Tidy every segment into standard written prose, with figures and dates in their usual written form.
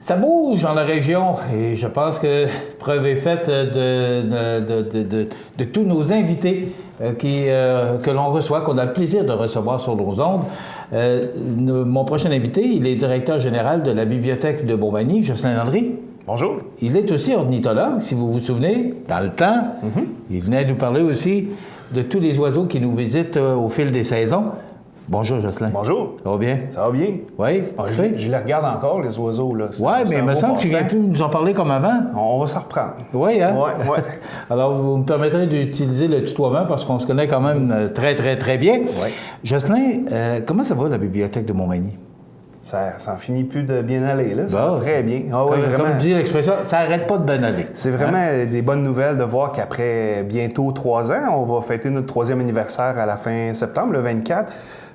Ça bouge dans la région et je pense que preuve est faite de tous nos invités que l'on reçoit, qu'on a le plaisir de recevoir sur nos ondes. Mon prochain invité, il est directeur général de la Bibliothèque de Montmagny, Jocelyn Landry. Bonjour. Il est aussi ornithologue, si vous vous souvenez, dans le temps. Il venait nous parler aussi de tous les oiseaux qui nous visitent au fil des saisons. Bonjour, Jocelyn. Bonjour. Ça va bien? Ça va bien. Oui. Je les regarde encore, les oiseaux. Là. Oui, mais il me semble que tu ne viens plus nous en parler comme avant. On va s'en reprendre. Oui, hein? Oui. Alors, vous me permettrez d'utiliser le tutoiement parce qu'on se connaît quand même très, très, très bien. Oui. Jocelyn, comment ça va, la Bibliothèque de Montmagny? Ça n'en finit plus de bien aller, là. Ça va très bien. Comme dit l'expression, ça n'arrête pas de bien aller. C'est vraiment des bonnes nouvelles de voir qu'après bientôt 3 ans, on va fêter notre 3e anniversaire à la fin septembre, le 24.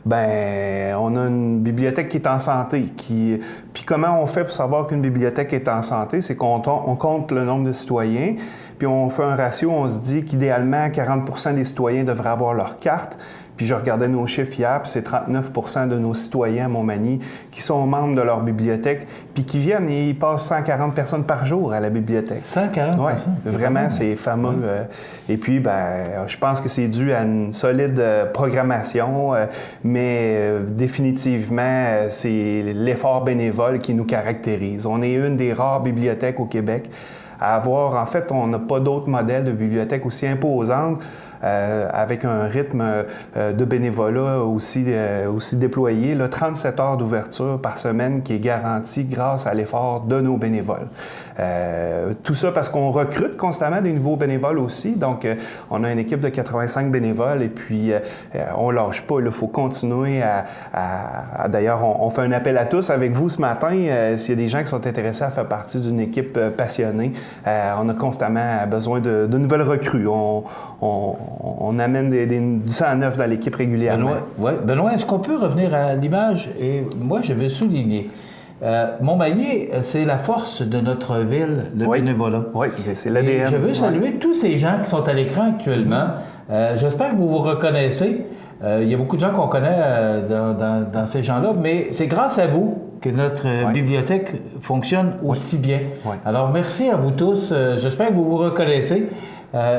Ben, on a une bibliothèque qui est en santé. Puis comment on fait pour savoir qu'une bibliothèque est en santé? C'est qu'on compte le nombre de citoyens, puis on fait un ratio, on se dit qu'idéalement, 40 des citoyens devraient avoir leur carte. Puis je regardais nos chiffres hier, puis c'est 39 de nos citoyens à Montmagny qui sont membres de leur bibliothèque, puis qui viennent et ils passent 140 personnes par jour à la bibliothèque. 140 Oui, personnes? vraiment, c'est fameux. Et puis, ben, je pense que c'est dû à une solide programmation, mais définitivement, c'est l'effort bénévole qui nous caractérise. On est une des rares bibliothèques au Québec à avoir, en fait, on n'a pas d'autres modèles de bibliothèque aussi imposantes, avec un rythme de bénévolat aussi déployé, là, 37 heures d'ouverture par semaine qui est garanti grâce à l'effort de nos bénévoles. Tout ça parce qu'on recrute constamment des nouveaux bénévoles aussi. Donc, on a une équipe de 85 bénévoles et puis on lâche pas. Il faut continuer D'ailleurs, on fait un appel à tous avec vous ce matin. S'il y a des gens qui sont intéressés à faire partie d'une équipe passionnée, on a constamment besoin de nouvelles recrues. On amène du sang neuf dans l'équipe régulièrement. Benoît, est-ce qu'on peut revenir à l'image? Et moi, je vais souligner. Montmagny, c'est la force de notre ville, le bénévolat. Oui, c'est l'ADN. Je veux saluer tous ces gens qui sont à l'écran actuellement. J'espère que vous vous reconnaissez. Il y a beaucoup de gens qu'on connaît dans ces gens-là, mais c'est grâce à vous que notre bibliothèque fonctionne aussi bien. Alors, merci à vous tous. J'espère que vous vous reconnaissez.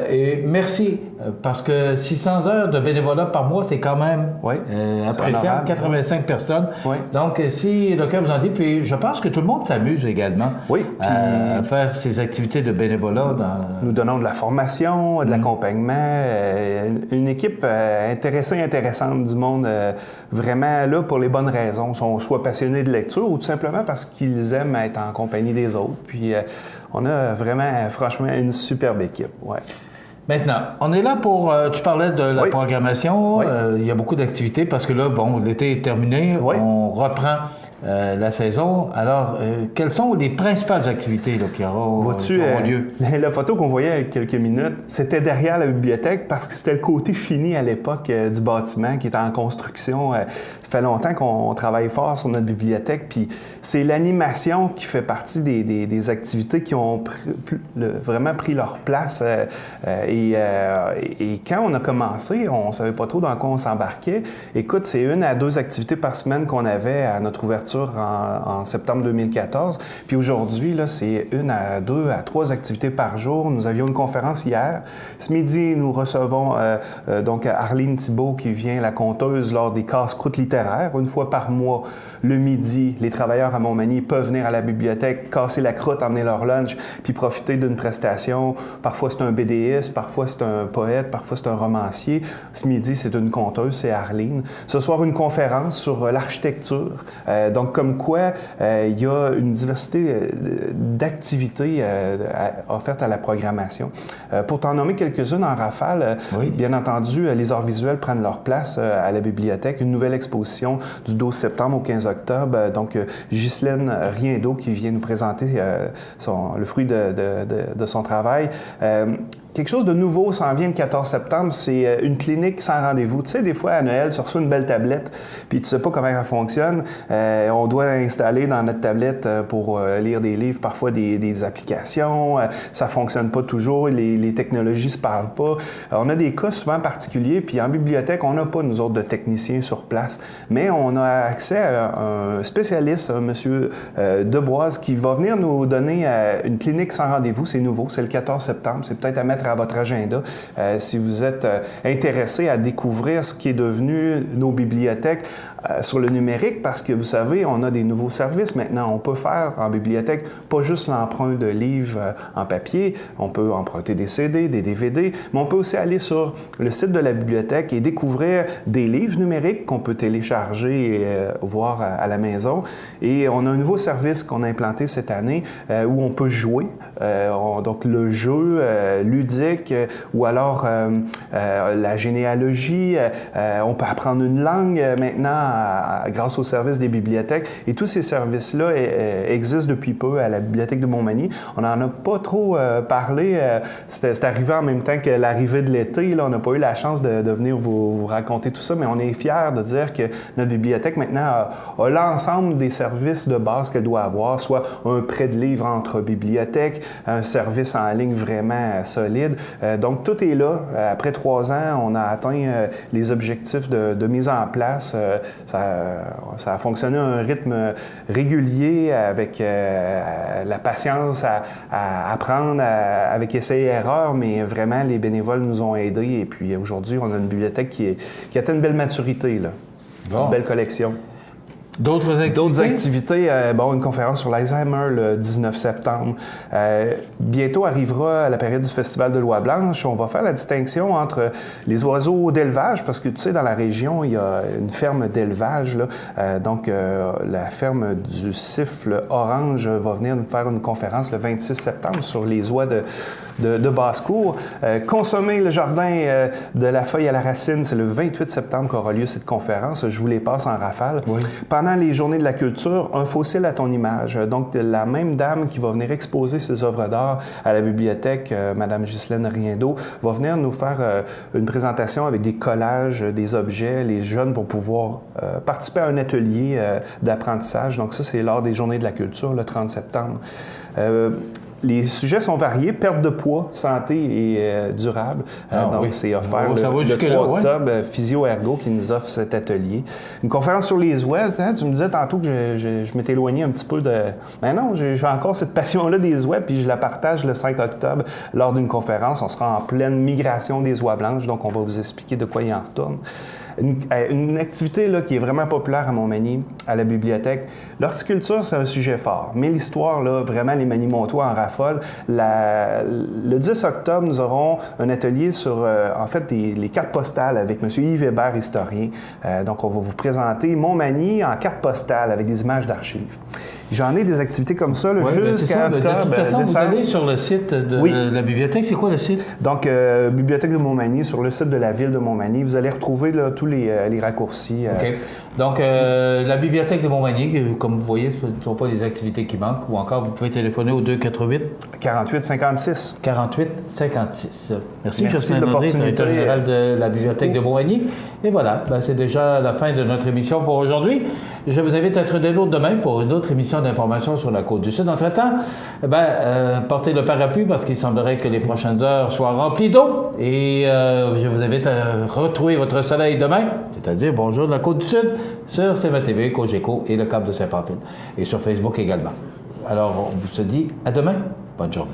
Et merci, parce que 600 heures de bénévolat par mois, c'est quand même appréciable, 85 personnes. Donc, si le cœur vous en dit, puis je pense que tout le monde s'amuse également à faire ces activités de bénévolat. Nous donnons de la formation, de l'accompagnement, une équipe intéressante du monde, vraiment là pour les bonnes raisons. Ils sont soit passionnés de lecture ou tout simplement parce qu'ils aiment être en compagnie des autres. Puis, on a vraiment, franchement, une superbe équipe. Maintenant, on est là pour... tu parlais de la programmation. Il y a beaucoup d'activités parce que là, bon, l'été est terminé. On reprend la saison. Alors, quelles sont les principales activités là, qui auront lieu? La photo qu'on voyait il y a quelques minutes, c'était derrière la bibliothèque parce que c'était le côté fini à l'époque du bâtiment qui était en construction. Ça fait longtemps qu'on travaille fort sur notre bibliothèque. Puis c'est l'animation qui fait partie des activités qui ont vraiment pris leur place. Et quand on a commencé, on ne savait pas trop dans quoi on s'embarquait. Écoute, c'est 1 à 2 activités par semaine qu'on avait à notre ouverture en septembre 2014. Puis aujourd'hui, là, c'est 1 à 2 à 3 activités par jour. Nous avions une conférence hier. Ce midi, nous recevons donc Arlene Thibault qui vient, la conteuse, lors des casse-croûtes littéraires. 1 fois par mois, le midi, les travailleurs à Montmagny peuvent venir à la bibliothèque, casser la croûte, emmener leur lunch, puis profiter d'une prestation. Parfois, c'est un BDiste, parfois, c'est un poète, parfois, c'est un romancier. Ce midi, c'est une conteuse, c'est Arlene. Ce soir, une conférence sur l'architecture. Donc, comme quoi, il y a une diversité d'activités offertes à la programmation. Pour t'en nommer quelques-unes en rafale, bien entendu, les arts visuels prennent leur place à la bibliothèque. Une nouvelle exposition du 12 septembre au 15 octobre. Donc, Ghislaine Riendeau qui vient nous présenter le fruit de son travail. quelque chose de nouveau s'en vient le 14 septembre, c'est une clinique sans rendez-vous. Tu sais, des fois, à Noël, tu reçois une belle tablette, puis tu sais pas comment elle fonctionne. On doit installer dans notre tablette pour lire des livres, parfois des applications. Ça fonctionne pas toujours, les technologies se parlent pas. On a des cas souvent particuliers, puis en bibliothèque, on n'a pas, nous autres, de techniciens sur place. Mais on a accès à un spécialiste, un monsieur Deboise, qui va venir nous donner une clinique sans rendez-vous. C'est nouveau, c'est le 14 septembre. C'est peut-être à mettre à votre agenda si vous êtes intéressé à découvrir ce qui est devenu nos bibliothèques sur le numérique, parce que vous savez, on a des nouveaux services maintenant. On peut faire en bibliothèque pas juste l'emprunt de livres en papier, on peut emprunter des CD, des DVD, mais on peut aussi aller sur le site de la bibliothèque et découvrir des livres numériques qu'on peut télécharger et voir à la maison. Et on a un nouveau service qu'on a implanté cette année où on peut jouer. Donc le jeu ludique ou alors la généalogie. On peut apprendre une langue maintenant grâce au service des bibliothèques. Et tous ces services-là existent depuis peu à la Bibliothèque de Montmagny. On n'en a pas trop parlé. C'est arrivé en même temps que l'arrivée de l'été. Là, on n'a pas eu la chance de venir vous raconter tout ça, mais on est fiers de dire que notre bibliothèque maintenant a l'ensemble des services de base qu'elle doit avoir, soit un prêt de livres entre bibliothèques, un service en ligne vraiment solide. Donc, tout est là. Après 3 ans, on a atteint les objectifs de mise en place. Ça a fonctionné à un rythme régulier avec la patience à apprendre avec essai et erreur, mais vraiment, les bénévoles nous ont aidés. Et puis aujourd'hui, on a une bibliothèque qui atteint une belle maturité, là. Bon. Une belle collection. D'autres activités? D'autres activités, une conférence sur l'Alzheimer le 19 septembre. Bientôt arrivera la période du Festival de l'Oie Blanche. On va faire la distinction entre les oiseaux d'élevage, parce que tu sais, dans la région, il y a une ferme d'élevage. La ferme du Siffle Orange va venir nous faire une conférence le 26 septembre sur les oies de basse-cour. Consommer le jardin de la feuille à la racine, c'est le 28 septembre qu'aura lieu cette conférence. Je vous les passe en rafale. Oui. Pendant les Journées de la culture, un fossile à ton image. Donc, la même dame qui va venir exposer ses œuvres d'art à la bibliothèque, Mme Ghislaine Riendeau, va venir nous faire une présentation avec des collages, des objets. Les jeunes vont pouvoir participer à un atelier d'apprentissage. Donc, ça, c'est lors des Journées de la culture, le 30 septembre. Les sujets sont variés, perte de poids, santé et durable. Donc, c'est offert le 3 octobre, Physio-Ergo qui nous offre cet atelier. Une conférence sur les ouaies. Hein, tu me disais tantôt que je m'étais éloigné un petit peu de... Mais non, j'ai encore cette passion-là des ouaies, puis je la partage le 5 octobre lors d'une conférence. On sera en pleine migration des oies blanches, donc on va vous expliquer de quoi il en retourne. Une activité là, qui est vraiment populaire à Montmagny, à la bibliothèque. L'horticulture, c'est un sujet fort, mais l'histoire, là, vraiment, les Magny-Montois en raffolent. Le 10 octobre, nous aurons un atelier sur, les cartes postales avec M. Yves Hébert, historien. Donc, on va vous présenter Montmagny en cartes postales avec des images d'archives. J'en ai des activités comme ça jusqu'à octobre. De toute façon, vous allez sur le site de la bibliothèque. C'est quoi le site? Donc, Bibliothèque de Montmagny, sur le site de la ville de Montmagny, vous allez retrouver là, tous les raccourcis. OK. Donc, la bibliothèque de Montmagny, comme vous voyez, ce ne sont pas des activités qui manquent. Ou encore, vous pouvez téléphoner au 288 48 56. 48 56. Merci Jocelyn Audrey, directeur général de la bibliothèque de Montmagny. Et voilà, c'est déjà la fin de notre émission pour aujourd'hui. Je vous invite à être des nôtres demain pour une autre émission d'information sur la Côte-du-Sud. Entre-temps, portez le parapluie parce qu'il semblerait que les prochaines heures soient remplies d'eau. Et je vous invite à retrouver votre soleil demain, c'est-à-dire bonjour de la Côte-du-Sud, sur CMA-TV, Cogeco et le Cap de Saint-Pamphile. Et sur Facebook également. Alors, on vous se dit à demain. Bonne journée.